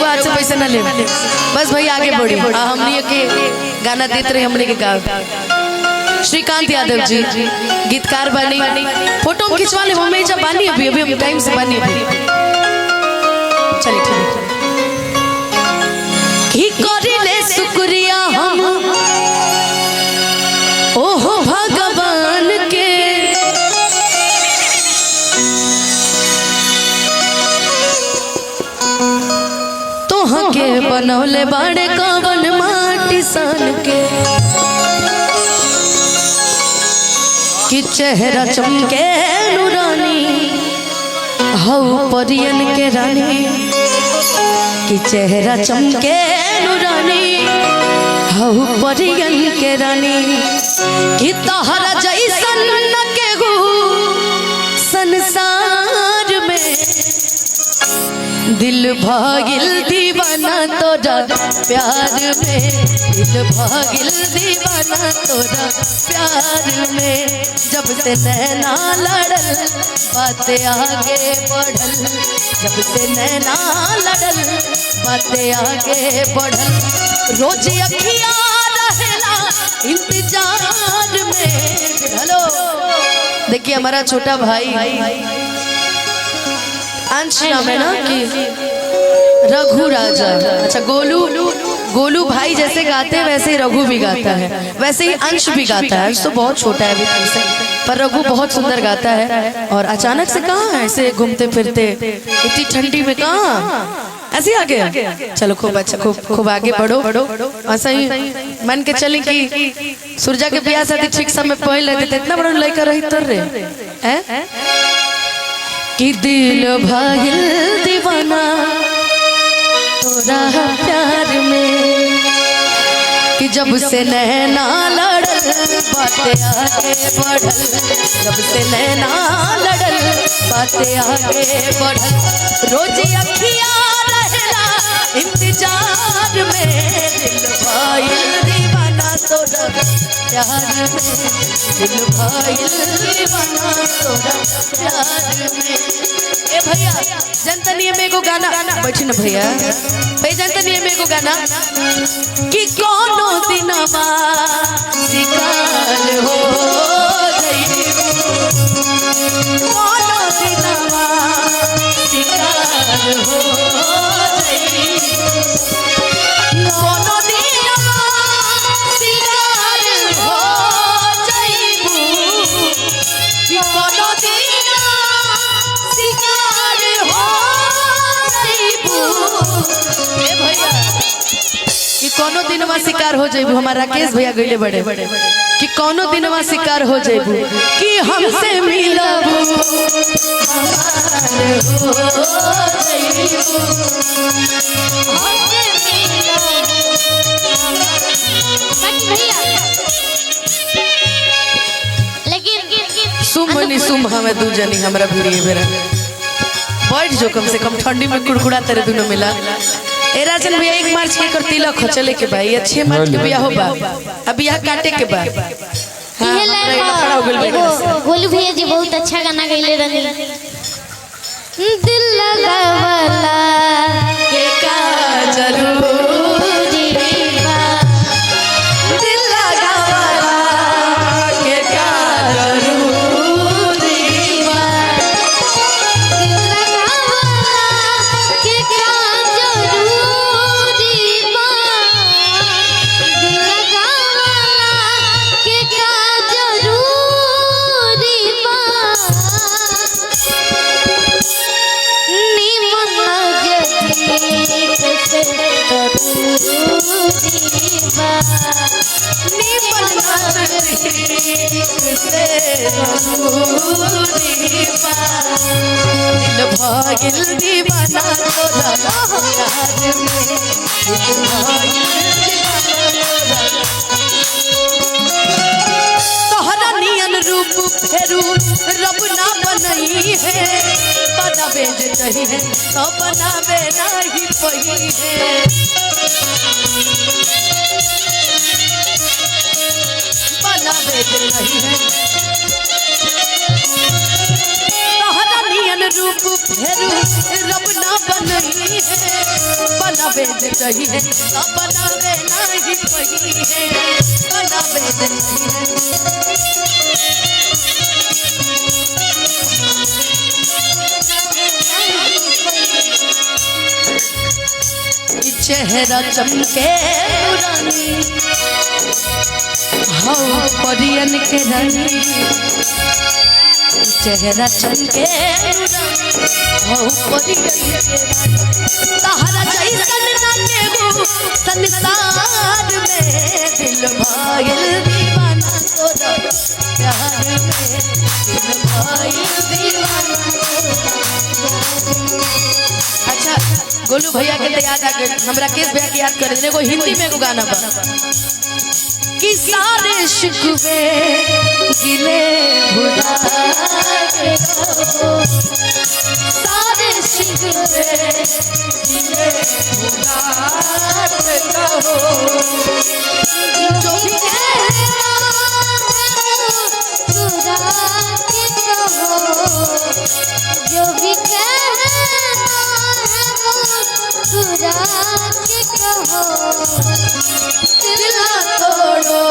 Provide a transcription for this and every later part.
हाथ से पैसा ना ले, बस भाई आगे बढ़ी। हमने के गाना देते रहे, हमने के गा। श्रीकांत यादव जी गीतकार बनी, फोटो खिंचवा ले हमें जब बानी अभी हम टाइम से बानी अभी। चलिए ठीक करिले शुक्रिया हम ओहो भगवान के, तोहके बनौले बड़े कवन माटी सन के, कि चेहरा चमके नूरानी हौ परियन के रानी, कि चेहरा चमके नूरानी हौ परियन के रानी, कि तोहरा जैसन न केहू संसार में, दिल भागिल दीवाना तोरा प्यार में, दिल भागिल दीवाना तोरा प्यार में, जब से नैना लड़ल बातें आगे बढ़ल, जब से नैना लड़ल बातें आगे बढ़ल, रोज अखियाँ रहेला इंतजार में। हेलो देखिए हमारा छोटा भाई अंश नाम है ना कि रघु राजा, अच्छा गोलू भाई जैसे गाते हैं वैसे ही रघु भी गाता है, वैसे ही अंश भी गाता है। अंश तो बहुत छोटा है अभी से, पर रघु बहुत सुंदर गाता है। और अचानक से कहाँ ऐसे घूमते फिरते इतनी ठंडी में कहाँ ऐसे आ गया। चलो खूब अच्छा, खूब आगे बढ़ो। ऐसा ही मन के चले कि सूरजा के ब्याह शादी ठीक समय पहले रहते, इतना बड़ा लड़का रही तर रे कि दिल भागिल दीवाना तोरा प्यार में, कि जब से नैना लड़ल बातें आगे बढ़ल, जब से नैना लड़ल बातें आगे बढ़ल, रोज अखियाँ रहला इंतजार में, दिल भागिल दीवाना तोरा प्यार में, दिल भागिल दीवाना तोरा प्यार में। ए भैया जनतनिए में एगो गाना बैठी न भैया, भाई जनतनिए में एगो गाना कि कोनो दिनवा शिकार हो जइबू, कोनो दिनवा शिकार हो जइबू, कोनो दिनवा शिकार हो जइबू, कि कोनो दिनवा शिकार हो जइबू। ए भैया कि कोनो दिनवा शिकार हो जइबू, हमारा राकेश भैया गइले बड़े कि कोनो दिनवा शिकार हो जइबू, कि हमसे मिलबू हमार हो जइबू, हमसे मिलबू भैया। लेकिन सुमनी सुम हमें दू जनी हमरा भिड़िए बेरा बैठ जो, कम से कम ठंडी में कुड़कुड़ा तेरे दोनों मिला। ए राजन भैया 1 मार्च के कर तिलक हो चले के भाई, 6 मार्च के बियाह हो बा, अब बियाह काटे के बा। गोलू भैया जी बहुत अच्छा गाना गइले रहनी, दिल लगावला के का जरूरी बा, दिल लगावला के का जरूरी बा, दिल लगावला के का जरूरी बा, दिल लगावला के का जरूरी बा, निमन जदी कैसे जरूरी बा, निमन से जरूरी बा, दिल भागिल दीवाना तोरा प्यार में, दिल भागिल दीवाना तोहरा नियन रूप फेरू रब ना बनई है, बनावे जे नहीं है तो बनावे नहीं पई है, बनावे जे नहीं है तोहरा नियन रूप फेरू रब ना बनई है, बनावे दे चाहिए बनावे नहीं पहिए बनावे दे चाहिए चेहरा चमके नूरानी हो परियन के रानी चेहरा चमके हो परियन के रानी तहरा जैसन ना केहू संसार में दिल भाईल दीवाना तोरा प्यार में दिल भाईल दीवाना अच्छा गोलू भैया के तो याद आ गए हमरा केस भैया के याद कर देने को हिंदी में एगो गाना बा कि सारे शिकवे गिले भुला के कहो सारे शिकवे गिले भुला के कहो जो भी कहना बुरा के कहो जो भी कहना बुरा के कहो दिल ना तोड़ो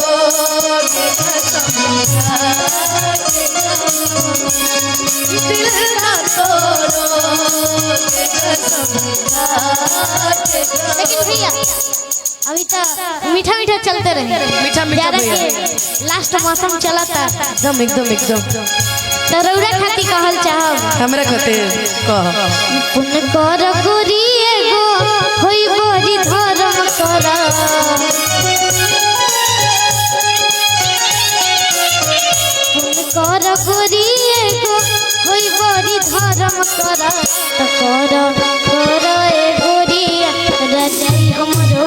दिल ना तोड़ो लेकिन भैया अभी तो मीठा मीठा चलते रहे मीठा मीठा लास्ट मौसम चला था एकदम एकदम एकदम तो रौरा खाती कहल चाहब हमरा कहते कह पुन कर गोरी एगो होई बड़ी धर्म करा पुन कर गोरी एगो होई बड़ी धर्म करा तो कर ए गोरी रजाई हमरो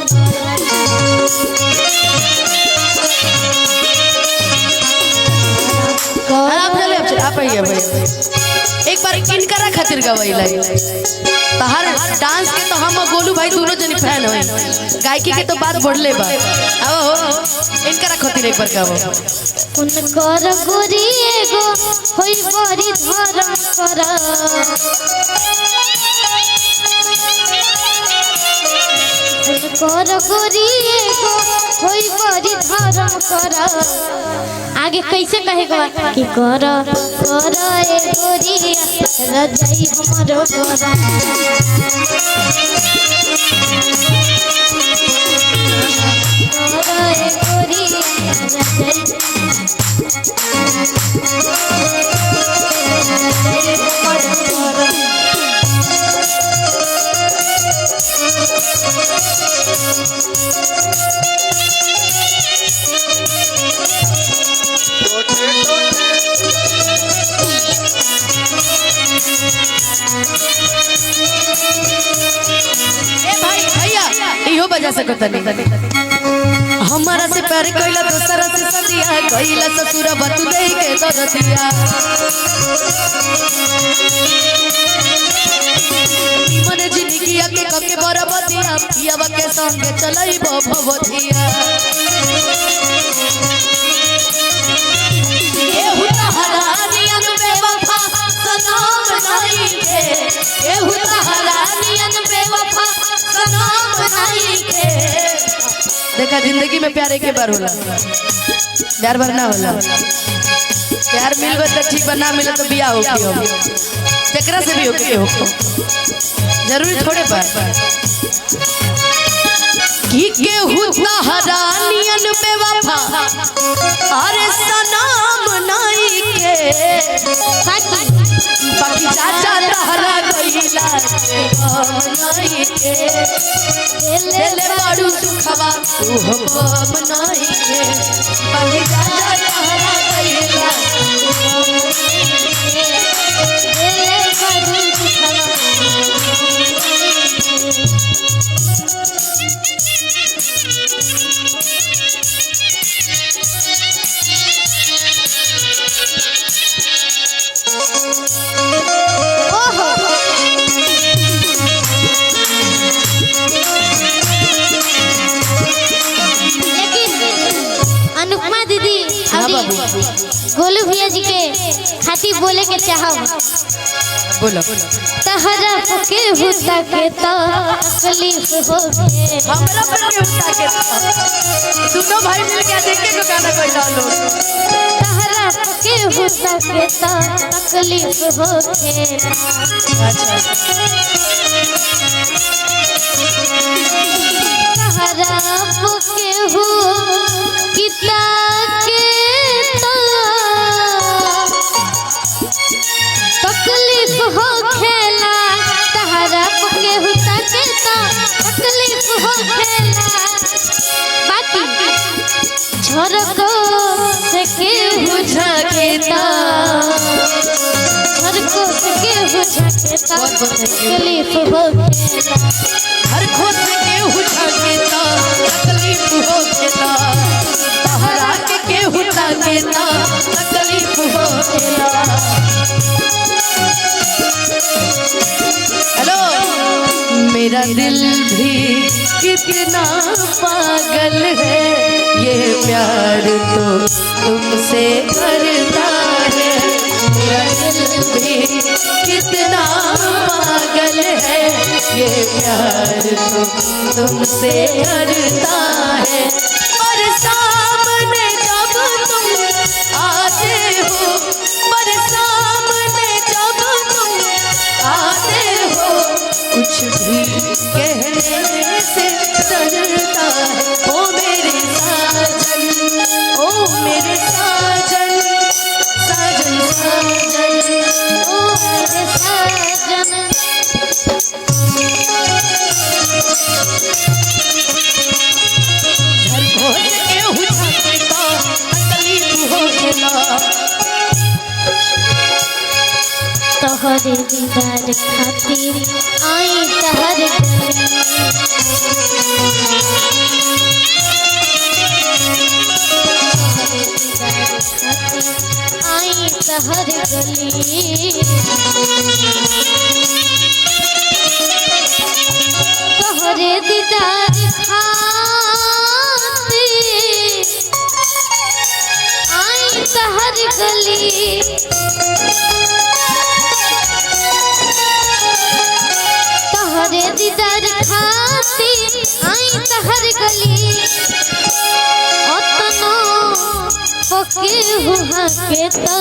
आप आइए भाई एक बार किनकरा खातिर गवाई लाई तहार डांस के तो हम गोलू भाई दोनों जनी फैन होई गायकी के तो बात बढ़ले बा आओ इनकरा खातिर एक बार गाओ उन कर गोरी एगो होई बड़ी धर्म करा कर गोरी एगो होई बड़ी धर्म करा आगे कैसे कहेगा कि कर ए गोरी रजाई हमरो करा कर ए गोरी रजाई भाई भैया इहो बजा सकत नहीं हमारा से प्यार कइला दोसरा से सदिया कइला ससुर बतु दे के दरदिया मन जिंदगी के कके बरबदिया पियावा के संग चलई भवधिया एहु तहरानियन बेवफा सनम नहीं के एहु तहरानियन बेवफा सनम नहीं के देखा जिंदगी में प्यार एक बार होला प्यार भर ना होला प्यार मिल गए तो ठीक बा ना मिले तो बियाह हो के हो जकरा से भी हो के हो जरूरी थोड़े पर कि केहू तहरानियन बेवफा अरे सनम नहीं के बाकी चाचा तहरा गइला नहीं के दिल बड़ू सुखवा तू हम नहीं के बाकी चाचा तहरा गइला अनुपमा दीदी गोलू भैया जी के खातिर बोले के चाहब बोलो। तहरा पके हुता के तो तकलीफ होखे, हमरा पर के उठा के दोनों भाई मिल के देखे को गाना कोई डालो। तहरा पके हुता के तो तकलीफ होखे, अच्छा तहरा पके हु किता के तो तकलीफ होखेला, तहरा पके हुता के तो तकलीफ होखेला। बाकी झरको से के बुझा के ता, झरको से के बुझा के ता तकलीफ होखेला। हर खोद के उठा के ता तकलीफ होखेला, तहरा के उठा के ता तकलीफ होखेला। हेलो मेरा दिल भी कितना पागल है, ये प्यार तो तुमसे करता है। मेरा दिल भी कितना पागल है, ये प्यार तो तुमसे करता है। पर सामने जब तुम आते हो, पर सामने जब तुम आते हो, कुछ भी कहने से डरता है। ओ मेरे साजन, ओ मेरे साजन, साजन साजन, ओ मेरे साजन। घर खोज के उठा के ता तकलीफ होखेला। तोहरे दीदार खातिर आई तहर गली, आई तहर गली। तोहरे दीदार खातिर आई तहर गली, तोहरे दीदार खातिर आई तहर गली। अतनो पके हुआ के ता,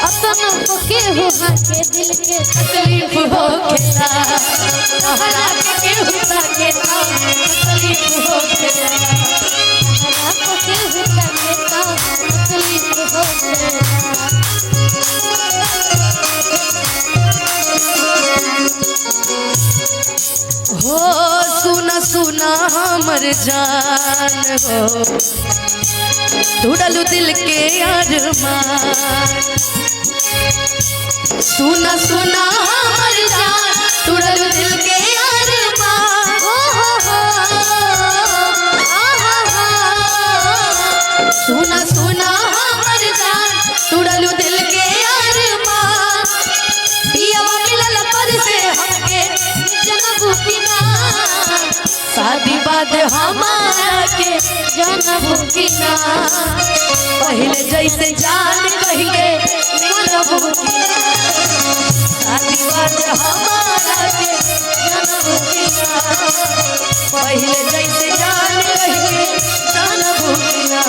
अतनो पके हुआ के दिल के तकलीफ होखेला, तहरा के उठा के ता तकलीफ होखेला। तहरा पके हुआ के ता तकलीफ होखेला। हो सुना सुना हमर जान हो, ढूंढलू दिल के अरमान। सुना सुना हमर जान, ढूंढलू दिल के अरमान। हो सुना सुना हमर जान, ढूंढलू दिल के अरमान। पियवा मिलल पर से हमके जनबू बिना, शादी बाद हमारा के जनबू बिना, पहले जैसे जान कहिए मिलबू बिना। शादी बाद हमारा के जनबू बिना, पहले जैसे जान कहिए जानबू बिना।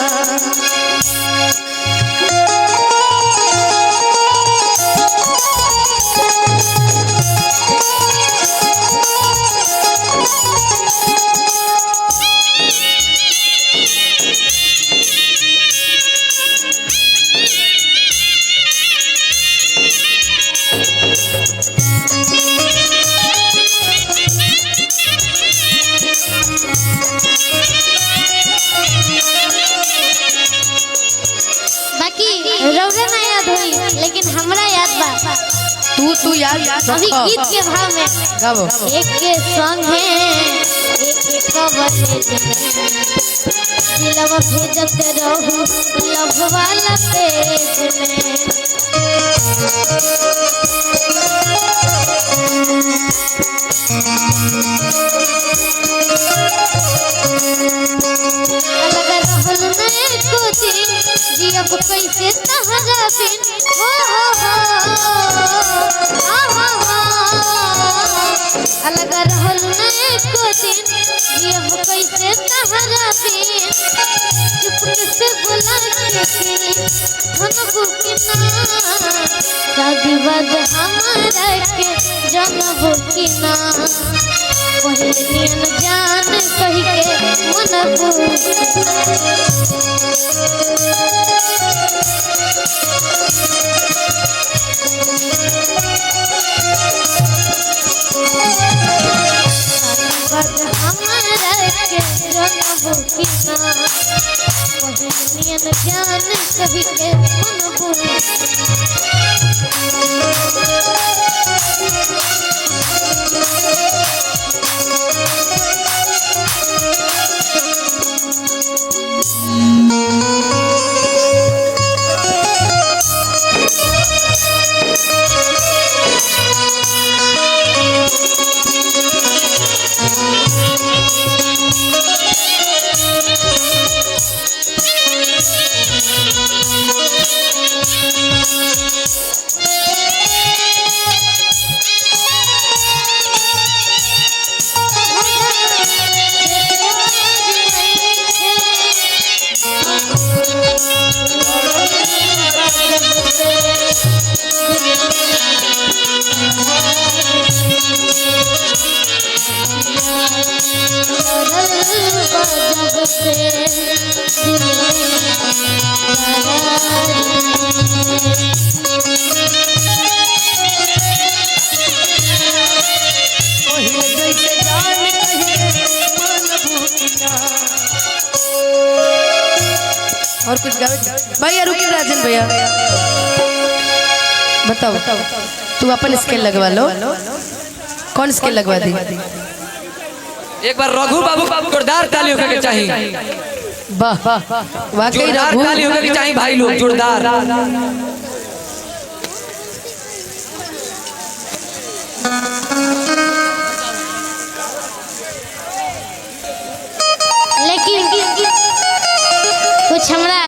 बाकी रौरा ना याद होई, लेकिन हमरा याद बा। तू याद अभी गीत के भाव में गाओ। एक के संगे एक कवलेज में दिलवा भेजत रहू लव वाला पेज में। अलग रहल नहीं को दिन जियब कैसे तहरा बिन। हो अलग रहल नहीं को दिन जियब कैसे तहरा बिन चुपके से बुला के धनबू की ना शादी बाद हमारा के जनबू की ना पहले नियन जान कही के मनबू हमारा के जनबू की ना पहले नियन जान कही के मनबू और कुछ गावे भैया रुकिए राजन भैया बताओ तू अपन स्केल लगवा लो कौन स्केल लगवा दी एक बार रघु बाबू जोरदार ताली होके चाहिए वाह वाकई जोरदार रघु ताली होके चाहिए भाई लोग जोरदार लेकिन कुछ हमरा